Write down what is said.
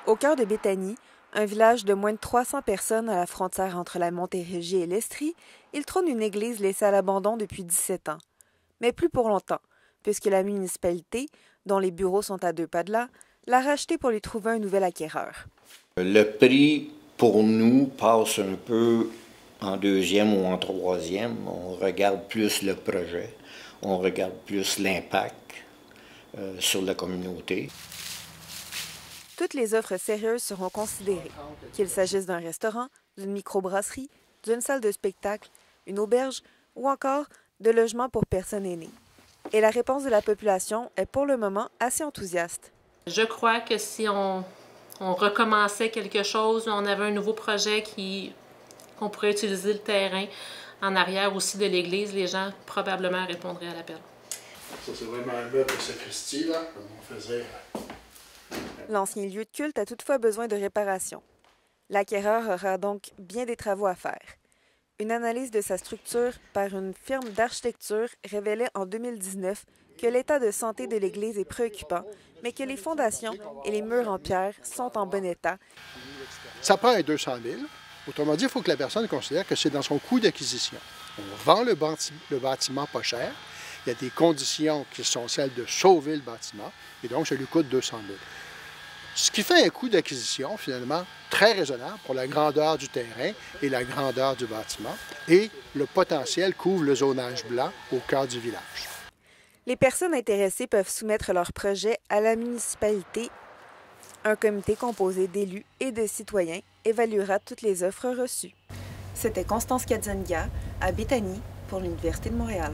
Au cœur de Béthanie, un village de moins de 300 personnes à la frontière entre la Montérégie et l'Estrie, il trône une église laissée à l'abandon depuis 17 ans. Mais plus pour longtemps, puisque la municipalité, dont les bureaux sont à 2 pas de là, l'a rachetée pour lui trouver un nouvel acquéreur. Le prix, pour nous, passe un peu en deuxième ou en troisième. On regarde plus le projet, on regarde plus l'impact sur la communauté. Toutes les offres sérieuses seront considérées, qu'il s'agisse d'un restaurant, d'une microbrasserie, d'une salle de spectacle, une auberge ou encore de logements pour personnes aînées. Et la réponse de la population est pour le moment assez enthousiaste. Je crois que si on recommençait quelque chose, on avait un nouveau projet qu'on pourrait utiliser le terrain en arrière aussi de l'église, les gens probablement répondraient à l'appel. Ça, c'est vraiment un meuble de sacristie, là, comme on faisait. L'ancien lieu de culte a toutefois besoin de réparation. L'acquéreur aura donc bien des travaux à faire. Une analyse de sa structure par une firme d'architecture révélait en 2019 que l'état de santé de l'église est préoccupant, mais que les fondations et les murs en pierre sont en bon état. Ça prend un 200 000. Autrement dit, il faut que la personne considère que c'est dans son coût d'acquisition. On vend le bâtiment pas cher. Il y a des conditions qui sont celles de sauver le bâtiment, et donc ça lui coûte 200 000. Ce qui fait un coût d'acquisition, finalement, très raisonnable pour la grandeur du terrain et la grandeur du bâtiment, et le potentiel couvre le zonage blanc au cœur du village. Les personnes intéressées peuvent soumettre leur projet à la municipalité. Un comité composé d'élus et de citoyens évaluera toutes les offres reçues. C'était Constance Kadzenga à Béthanie pour l'Université de Montréal.